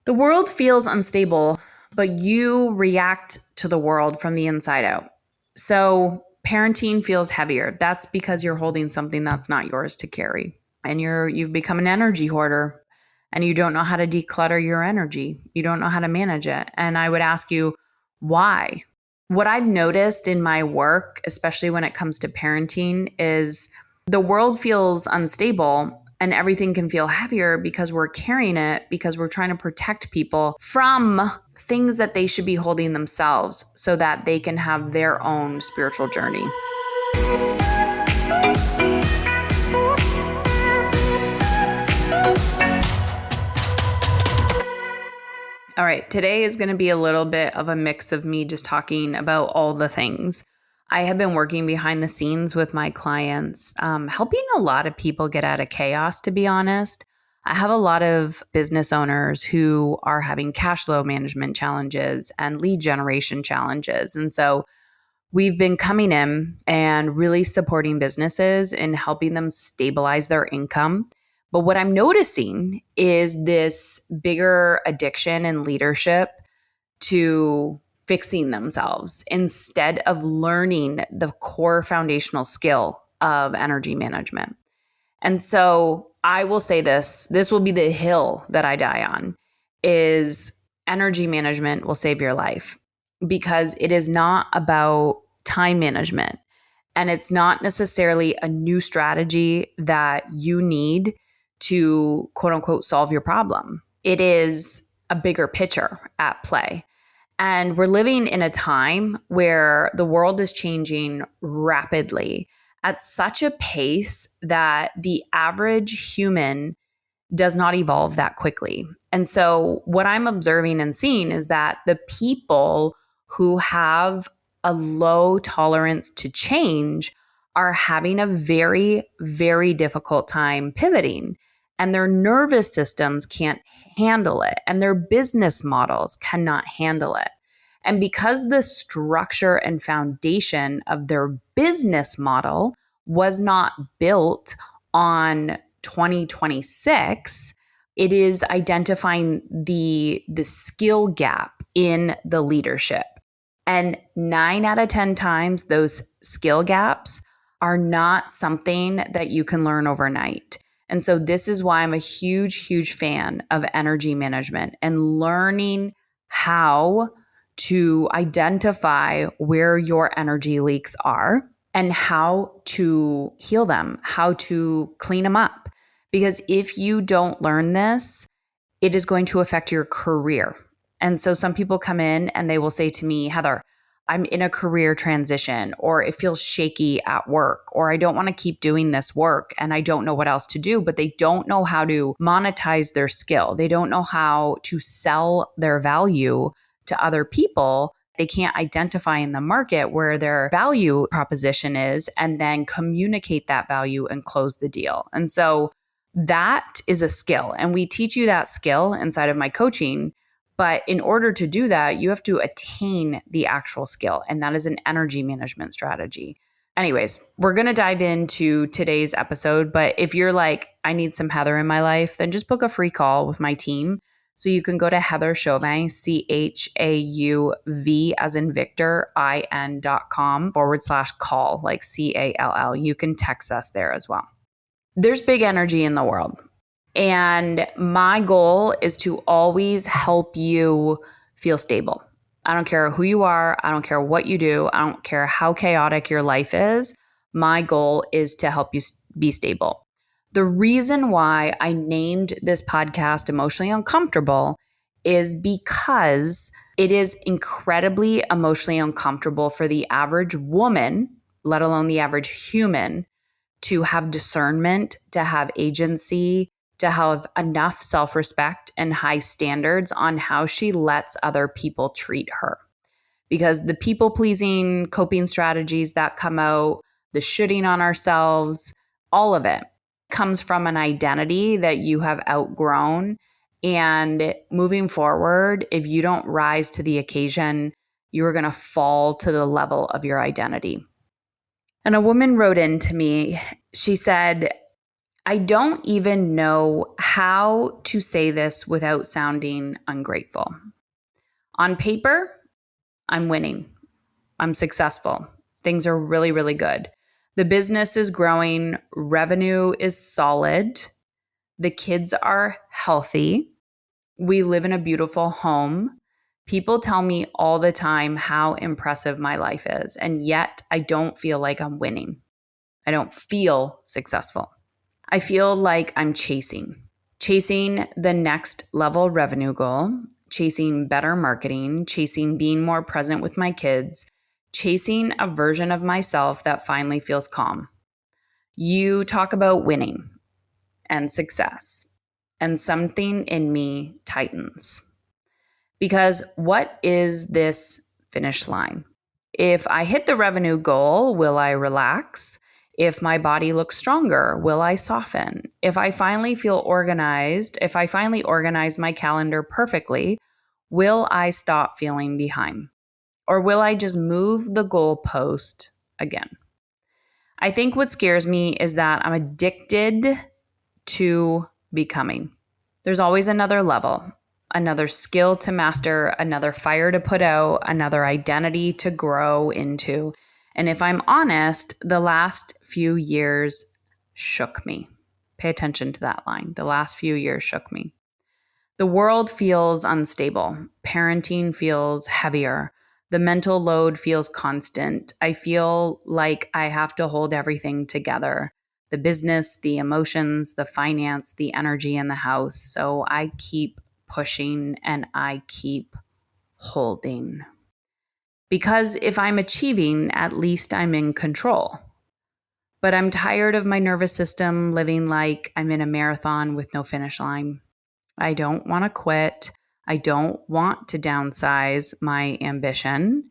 The world feels unstable, but you react to the world from the inside out. So parenting feels heavier. That's because you're holding something that's not yours to carry. And you've become an energy hoarder and you don't know how to declutter your energy. You don't know how to manage it. And I would ask you, why? What I've noticed in my work, especially when it comes to parenting, is the world feels unstable and everything can feel heavier because we're carrying it because we're trying to protect people from things that they should be holding themselves so that they can have their own spiritual journey. All right, today is going to be a little bit of a mix of me just talking about all the things. I have been working behind the scenes with my clients, helping a lot of people get out of chaos, to be honest. I have a lot of business owners who are having cash flow management challenges and lead generation challenges. And so we've been coming in and really supporting businesses and helping them stabilize their income. But what I'm noticing is this bigger addiction in leadership to fixing themselves instead of learning the core foundational skill of energy management. And so I will say this will be the hill that I die on, is energy management will save your life, because it is not about time management. And it's not necessarily a new strategy that you need to quote unquote solve your problem. It is a bigger picture at play. And we're living in a time where the world is changing rapidly at such a pace that the average human does not evolve that quickly. And so what I'm observing and seeing is that the people who have a low tolerance to change are having a very, very difficult time pivoting. And their nervous systems can't handle it, and their business models cannot handle it. And because the structure and foundation of their business model was not built on 2026, it is identifying the skill gap in the leadership. And 9 out of 10 times, those skill gaps are not something that you can learn overnight. And so this is why I'm a huge, huge fan of energy management and learning how to identify where your energy leaks are and how to heal them, how to clean them up. Because if you don't learn this, it is going to affect your career. And so some people come in and they will say to me, Heather, I'm in a career transition, or it feels shaky at work, or I don't want to keep doing this work and I don't know what else to do, but they don't know how to monetize their skill. They don't know how to sell their value to other people. They can't identify in the market where their value proposition is and then communicate that value and close the deal. And so that is a skill. And we teach you that skill inside of my coaching. But in order to do that, you have to attain the actual skill. And that is an energy management strategy. Anyways, we're going to dive into today's episode. But if you're like, I need some Heather in my life, then just book a free call with my team. So you can go to Heather Chauvin, CHAUV as in Victor, IN.com/call, like CALL. You can text us there as well. There's big energy in the world. And my goal is to always help you feel stable. I don't care who you are. I don't care what you do. I don't care how chaotic your life is. My goal is to help you be stable. The reason why I named this podcast Emotionally Uncomfortable is because it is incredibly emotionally uncomfortable for the average woman, let alone the average human, to have discernment, to have agency, to have enough self-respect and high standards on how she lets other people treat her. Because the people-pleasing coping strategies that come out, the shooting on ourselves, all of it comes from an identity that you have outgrown. And moving forward, if you don't rise to the occasion, you're going to fall to the level of your identity. And a woman wrote in to me. She said, I don't even know how to say this without sounding ungrateful. On paper, I'm winning. I'm successful. Things are really, really good. The business is growing. Revenue is solid. The kids are healthy. We live in a beautiful home. People tell me all the time how impressive my life is, and yet I don't feel like I'm winning. I don't feel successful. I feel like I'm chasing the next level revenue goal, chasing better marketing, chasing being more present with my kids, chasing a version of myself that finally feels calm. You talk about winning and success, and something in me tightens. Because what is this finish line? If I hit the revenue goal, will I relax? If my body looks stronger, will I soften? If I finally feel organized, if I finally organize my calendar perfectly, will I stop feeling behind? Or will I just move the goalpost again? I think what scares me is that I'm addicted to becoming. There's always another level, another skill to master, another fire to put out, another identity to grow into. And if I'm honest, the last few years shook me. Pay attention to that line. The last few years shook me. The world feels unstable. Parenting feels heavier. The mental load feels constant. I feel like I have to hold everything together: the business, the emotions, the finance, the energy in the house. So I keep pushing and I keep holding. Because if I'm achieving, at least I'm in control. But I'm tired of my nervous system living like I'm in a marathon with no finish line. I don't want to quit. I don't want to downsize my ambition.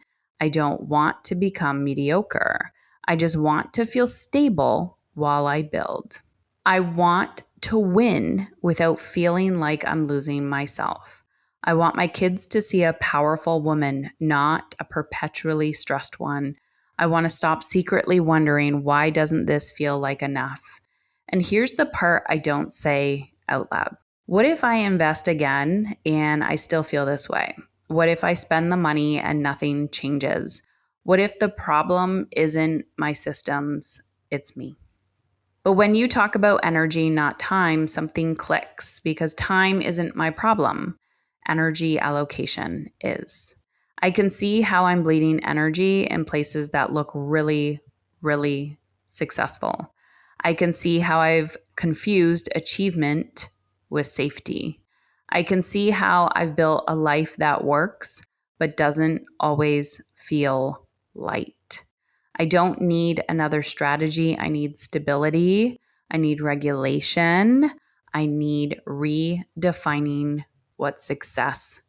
I don't want to become mediocre. I just want to feel stable while I build. I want to win without feeling like I'm losing myself. I want my kids to see a powerful woman, not a perpetually stressed one. I want to stop secretly wondering, why doesn't this feel like enough? And here's the part I don't say out loud. What if I invest again and I still feel this way? What if I spend the money and nothing changes? What if the problem isn't my systems, it's me? But when you talk about energy, not time, something clicks, because time isn't my problem. Energy allocation is. I can see how I'm bleeding energy in places that look really, really successful. I can see how I've confused achievement with safety. I can see how I've built a life that works, but doesn't always feel light. I don't need another strategy. I need stability. I need regulation. I need redefining what success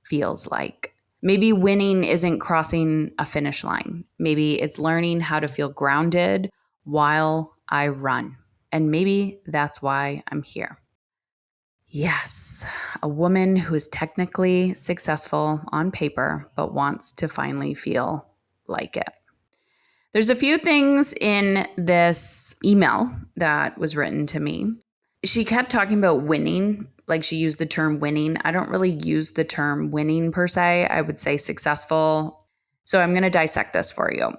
feels like. Maybe winning isn't crossing a finish line. Maybe it's learning how to feel grounded while I run. And maybe that's why I'm here. Yes, a woman who is technically successful on paper, but wants to finally feel like it. There's a few things in this email that was written to me. She kept talking about winning, like she used the term winning. I don't really use the term winning per se. I would say successful. So I'm going to dissect this for you.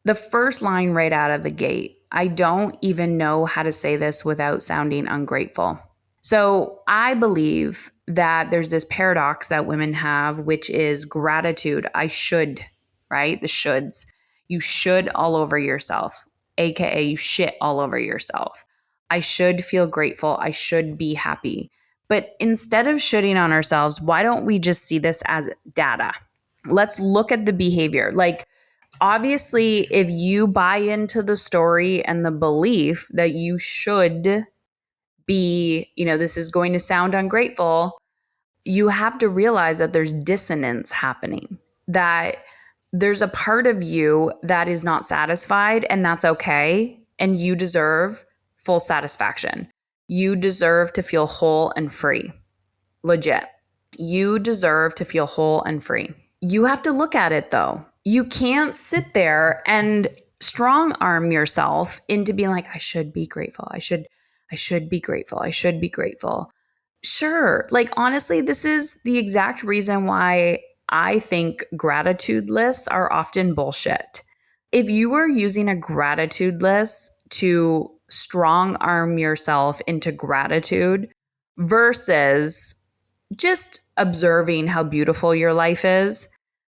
The first line right out of the gate, I don't even know how to say this without sounding ungrateful. So I believe that there's this paradox that women have, which is gratitude. I should, right? The shoulds. You should all over yourself, AKA you shit all over yourself. I should feel grateful. I should be happy. But instead of shooting on ourselves, why don't we just see this as data? Let's look at the behavior. Like, obviously, if you buy into the story and the belief that you should be, this is going to sound ungrateful, you have to realize that there's dissonance happening, that there's a part of you that is not satisfied, and that's okay. And you deserve full satisfaction. You deserve to feel whole and free. Legit. You deserve to feel whole and free. You have to look at it though. You can't sit there and strong arm yourself into being like, I should be grateful. I should I should be grateful. I should be grateful. Sure. Like, honestly, this is the exact reason why I think gratitude lists are often bullshit. If you are using a gratitude list to strong arm yourself into gratitude versus just observing how beautiful your life is,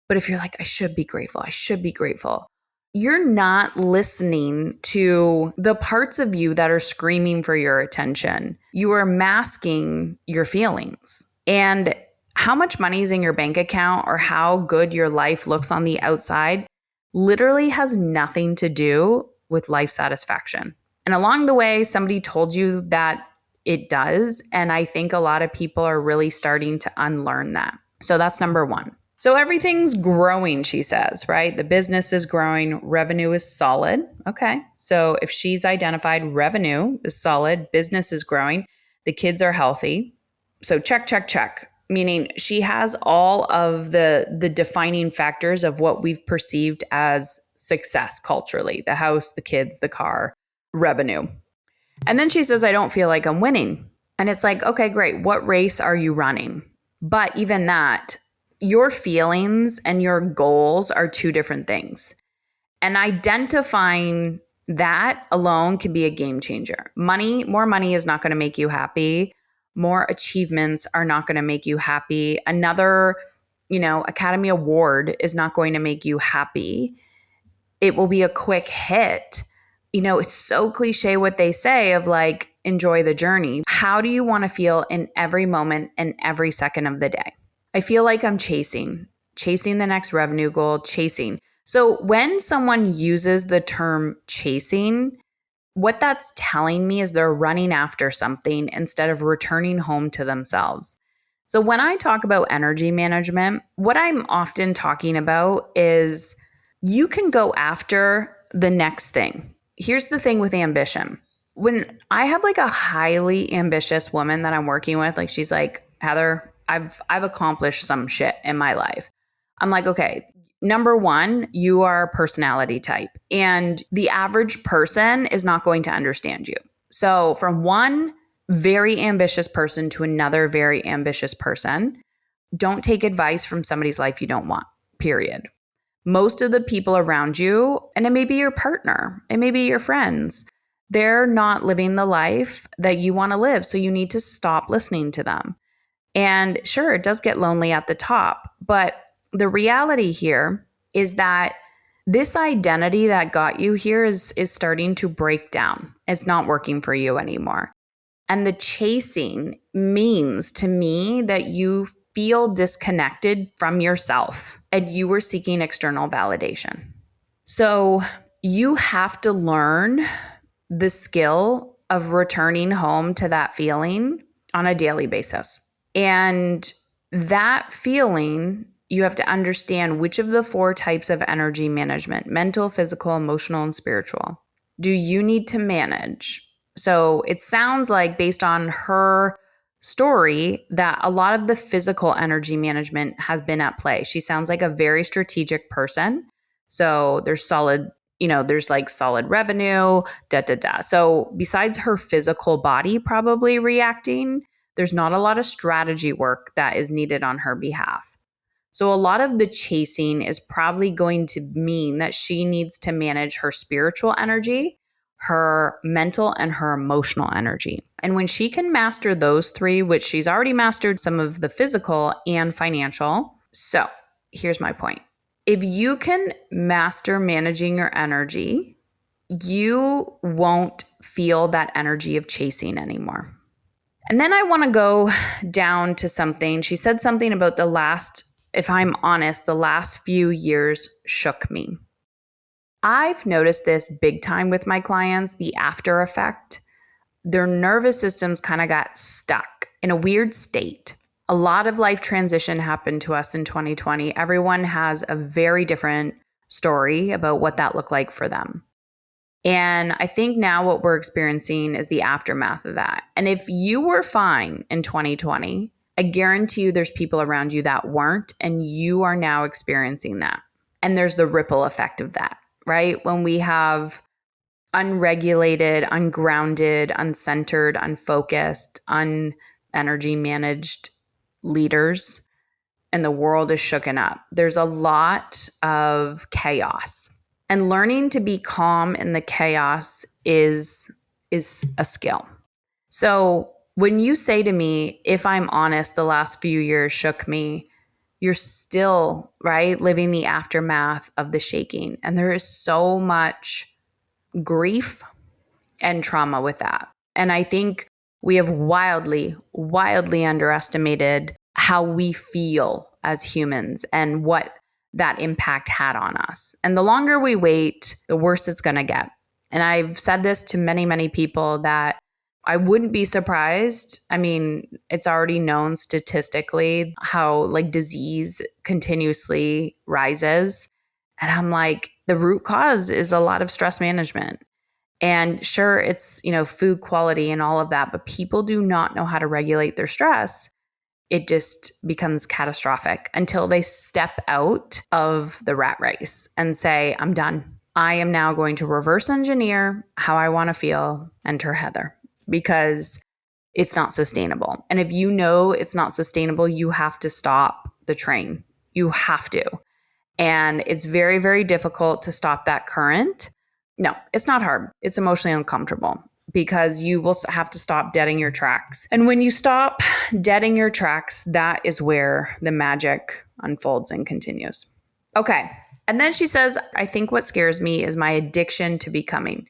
but if you're like, I should be grateful, I should be grateful, you're not listening to the parts of you that are screaming for your attention. You are masking your feelings. And how much money is in your bank account or how good your life looks on the outside literally has nothing to do with life satisfaction. And along the way, somebody told you that it does. And I think a lot of people are really starting to unlearn that. So that's number one. So everything's growing, she says, right? The business is growing, revenue is solid. Okay. So if she's identified revenue is solid, business is growing, the kids are healthy. So check, check, check. Meaning she has all of the defining factors of what we've perceived as success culturally: the house, the kids, the car, revenue. And then she says, I don't feel like I'm winning. And it's like, okay, great. What race are you running? But even that, your feelings and your goals are two different things. And identifying that alone can be a game changer. More money is not going to make you happy. More achievements are not going to make you happy. Another, Academy Award is not going to make you happy. It will be a quick hit. It's so cliche what they say of like, enjoy the journey. How do you want to feel in every moment and every second of the day? I feel like I'm chasing the next revenue goal, chasing. So when someone uses the term chasing, what that's telling me is they're running after something instead of returning home to themselves. So when I talk about energy management, what I'm often talking about is you can go after the next thing. Here's the thing with ambition. When I have like a highly ambitious woman that I'm working with, like she's like, Heather, I've accomplished some shit in my life. I'm like, okay, number one, you are a personality type and the average person is not going to understand you. So from one very ambitious person to another very ambitious person, don't take advice from somebody's life you don't want, period. Most of the people around you, and it may be your partner, it may be your friends, they're not living the life that you want to live. So you need to stop listening to them. And sure, it does get lonely at the top, but the reality here is that this identity that got you here is starting to break down. It's not working for you anymore. And the chasing means to me that you feel disconnected from yourself and you were seeking external validation. So you have to learn the skill of returning home to that feeling on a daily basis. And that feeling, you have to understand which of the 4 types of energy management, mental, physical, emotional, and spiritual, do you need to manage? So it sounds like, based on her story, that a lot of the physical energy management has been at play. She sounds like a very strategic person. So there's solid, there's like solid revenue, So besides her physical body probably reacting, there's not a lot of strategy work that is needed on her behalf. So a lot of the chasing is probably going to mean that she needs to manage her spiritual energy, her mental, and her emotional energy. And when she can master those 3, which she's already mastered some of the physical and financial. So here's my point. If you can master managing your energy, you won't feel that energy of chasing anymore. And then I want to go down to something. She said something about if I'm honest, the last few years shook me. I've noticed this big time with my clients, the after effect. Their nervous systems kind of got stuck in a weird state. A lot of life transition happened to us in 2020. Everyone has a very different story about what that looked like for them. And I think now what we're experiencing is the aftermath of that. And if you were fine in 2020, I guarantee you there's people around you that weren't, and you are now experiencing that. And there's the ripple effect of that, right? When we have unregulated, ungrounded, uncentered, unfocused, unenergy managed leaders, and the world is shooken up. There's a lot of chaos. And learning to be calm in the chaos is a skill. So when you say to me, if I'm honest, the last few years shook me, you're still, right, living the aftermath of the shaking. And there is so much grief and trauma with that. And I think we have wildly, wildly underestimated how we feel as humans and what that impact had on us. And the longer we wait, the worse it's going to get. And I've said this to many, many people that I wouldn't be surprised. I mean, it's already known statistically how like disease continuously rises. And I'm like, the root cause is a lot of stress management. And sure, it's, food quality and all of that, but people do not know how to regulate their stress. It just becomes catastrophic until they step out of the rat race and say, I'm done. I am now going to reverse engineer how I want to feel, enter Heather, because it's not sustainable. And if you know it's not sustainable, you have to stop the train. You have to. And it's very, very difficult to stop that current. No, it's not hard. It's emotionally uncomfortable because you will have to stop deading your tracks. And when you stop deading your tracks, that is where the magic unfolds and continues. Okay. And then she says, I think what scares me is my addiction to becoming.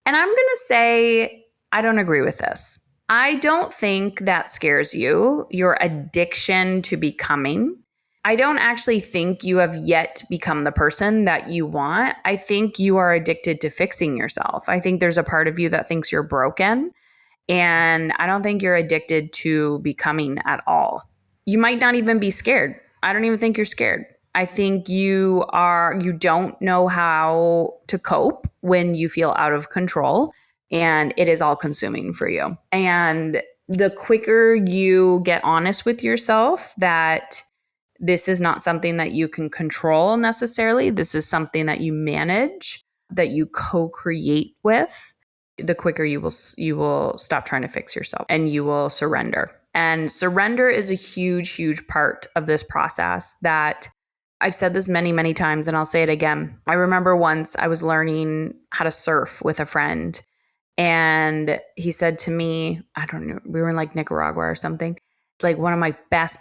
And I'm going to say, I don't agree with this. I don't think that scares you, your addiction to becoming. I don't actually think you have yet become the person that you want. I think you are addicted to fixing yourself. I think there's a part of you that thinks you're broken. And I don't think you're addicted to becoming at all. You might not even be scared. I don't even think you're scared. I think you don't know how to cope when you feel out of control and it is all consuming for you. And the quicker you get honest with yourself that this is not something that you can control necessarily. This is something that you manage, that you co-create with. The quicker you will stop trying to fix yourself and you will surrender. And surrender is a huge, huge part of this process that I've said this many, many times, and I'll say it again. I remember once I was learning how to surf with a friend, and he said to me, I don't know, we were in like Nicaragua or something, like one of my best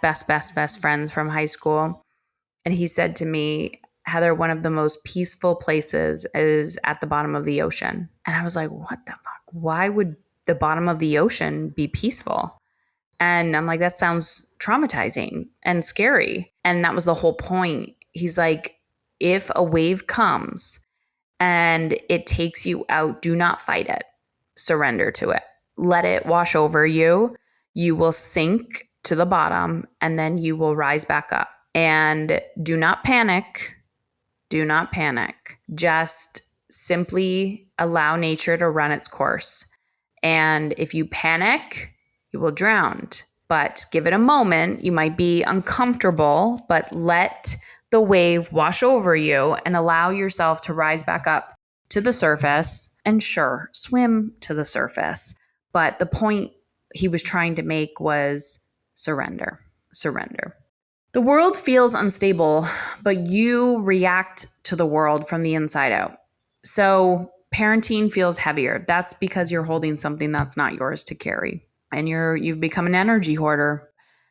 friends from high school. And he said to me, Heather, one of the most peaceful places is at the bottom of the ocean. And I was like, what the fuck? Why would the bottom of the ocean be peaceful? And I'm like, that sounds traumatizing and scary. And that was the whole point. He's like, if a wave comes and it takes you out, do not fight it. Surrender to it. Let it wash over you. You will sink to the bottom and then you will rise back up. And do not panic. Do not panic. Just simply allow nature to run its course. And if you panic, you will drown. But give it a moment. You might be uncomfortable, but let the wave wash over you and allow yourself to rise back up to the surface. And sure, swim to the surface. But the point he was trying to make was surrender. Surrender. The world feels unstable, but you react to the world from the inside out. So parenting feels heavier. That's because you're holding something that's not yours to carry. And you've become an energy hoarder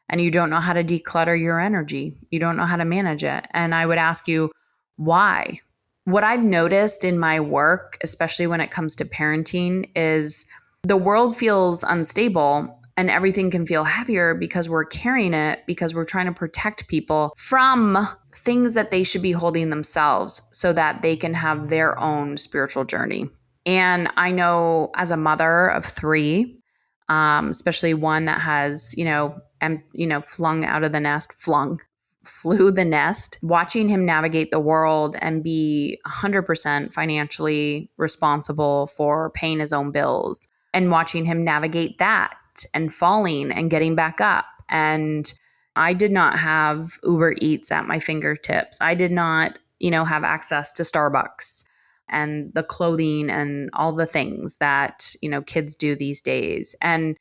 and you don't know how to declutter your energy. You don't know how to manage it. And I would ask you, why? What I've noticed in my work, especially when it comes to parenting, is the world feels unstable and everything can feel heavier because we're carrying it, because we're trying to protect people from things that they should be holding themselves so that they can have their own spiritual journey. And I know as a mother of 3, especially one that has, flew the nest, watching him navigate the world and be 100% financially responsible for paying his own bills and watching him navigate that and falling and getting back up. And I did not have Uber Eats at my fingertips. I did not, have access to Starbucks. and the clothing and all the things that, kids do these days. And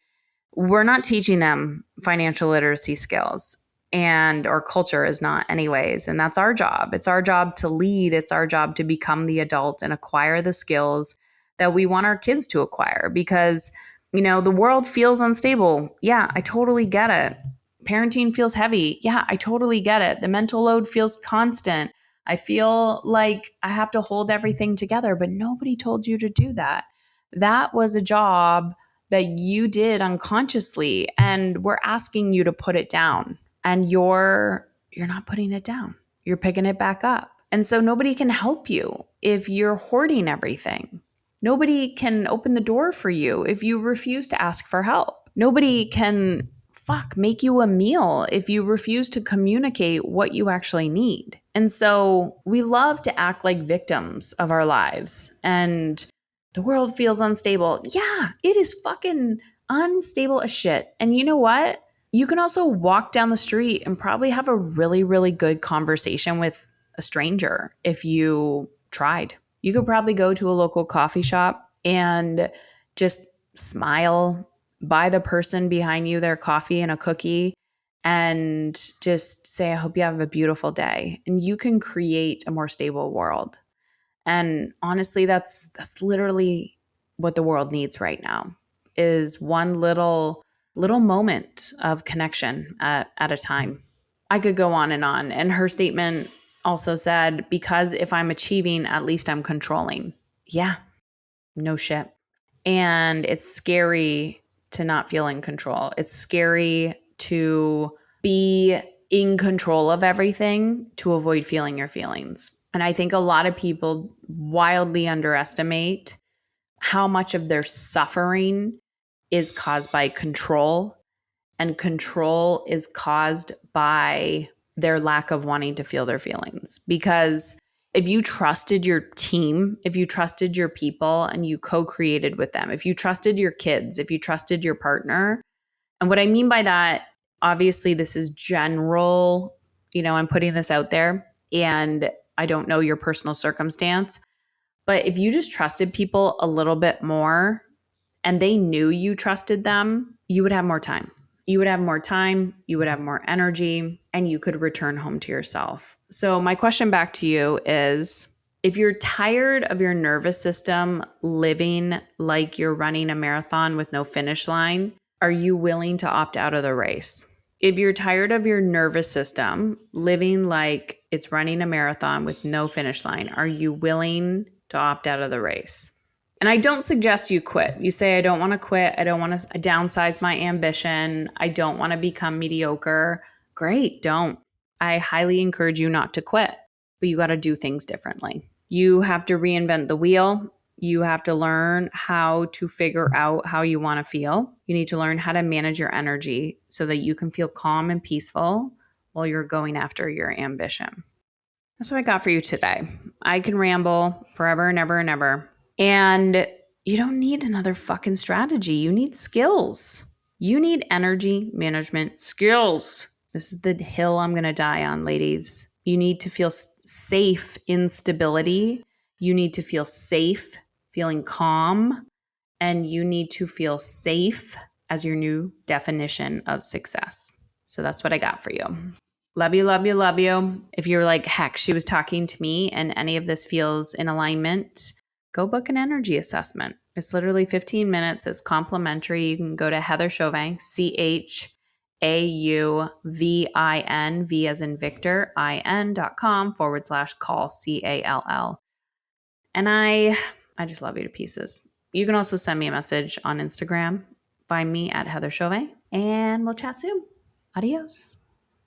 we're not teaching them financial literacy skills, and our culture is not anyways. And that's our job. It's our job to lead. It's our job to become the adult and acquire the skills that we want our kids to acquire, because, the world feels unstable. Yeah, I totally get it. Parenting feels heavy. Yeah, I totally get it. The mental load feels constant. I feel like I have to hold everything together, but nobody told you to do that. That was a job that you did unconsciously, and we're asking you to put it down, and you're not putting it down. You're picking it back up. And so nobody can help you if you're hoarding everything. Nobody can open the door for you if you refuse to ask for help. Nobody can make you a meal if you refuse to communicate what you actually need. And so we love to act like victims of our lives, and the world feels unstable. Yeah, it is fucking unstable as shit. And you know what? You can also walk down the street and probably have a really, really good conversation with a stranger if you tried. You could probably go to a local coffee shop and just smile, buy the person behind you their coffee and a cookie, and just say, I hope you have a beautiful day. And you can create a more stable world. And honestly, that's literally what the world needs right now, is one little moment of connection at a time. I could go on. And her statement also said, because if I'm achieving, at least I'm controlling. Yeah, no shit. And it's scary to not feel in control. It's scary to be in control of everything to avoid feeling your feelings. And I think a lot of people wildly underestimate how much of their suffering is caused by control, and control is caused by their lack of wanting to feel their feelings. Because if you trusted your team, if you trusted your people and you co-created with them, if you trusted your kids, if you trusted your partner, and what I mean by that, obviously this is general, I'm putting this out there and I don't know your personal circumstance, but if you just trusted people a little bit more and they knew you trusted them, you would have more time. You would have more time, you would have more energy, and you could return home to yourself. So my question back to you is, if you're tired of your nervous system living like you're running a marathon with no finish line, are you willing to opt out of the race? If you're tired of your nervous system living like it's running a marathon with no finish line, are you willing to opt out of the race? And I don't suggest you quit. You say, I don't want to quit. I don't want to downsize my ambition. I don't want to become mediocre. Great, don't. I highly encourage you not to quit, but you got to do things differently. You have to reinvent the wheel. You have to learn how to figure out how you want to feel. You need to learn how to manage your energy so that you can feel calm and peaceful while you're going after your ambition. That's what I got for you today. I can ramble forever and ever and ever. And you don't need another fucking strategy. You need skills. You need energy management skills. This is the hill I'm going to die on, ladies. You need to feel safe in stability. You need to feel safe feeling calm. And you need to feel safe as your new definition of success. So that's what I got for you. Love you, love you, love you. If you're like, heck, she was talking to me and any of this feels in alignment, go book an energy assessment. It's literally 15 minutes. It's complimentary. You can go to Heather Chauvin, CHAUVIN, V as in Victor, IN.com/call, CALL. And I just love you to pieces. You can also send me a message on Instagram. Find me at Heather Chauvin, and we'll chat soon. Adios.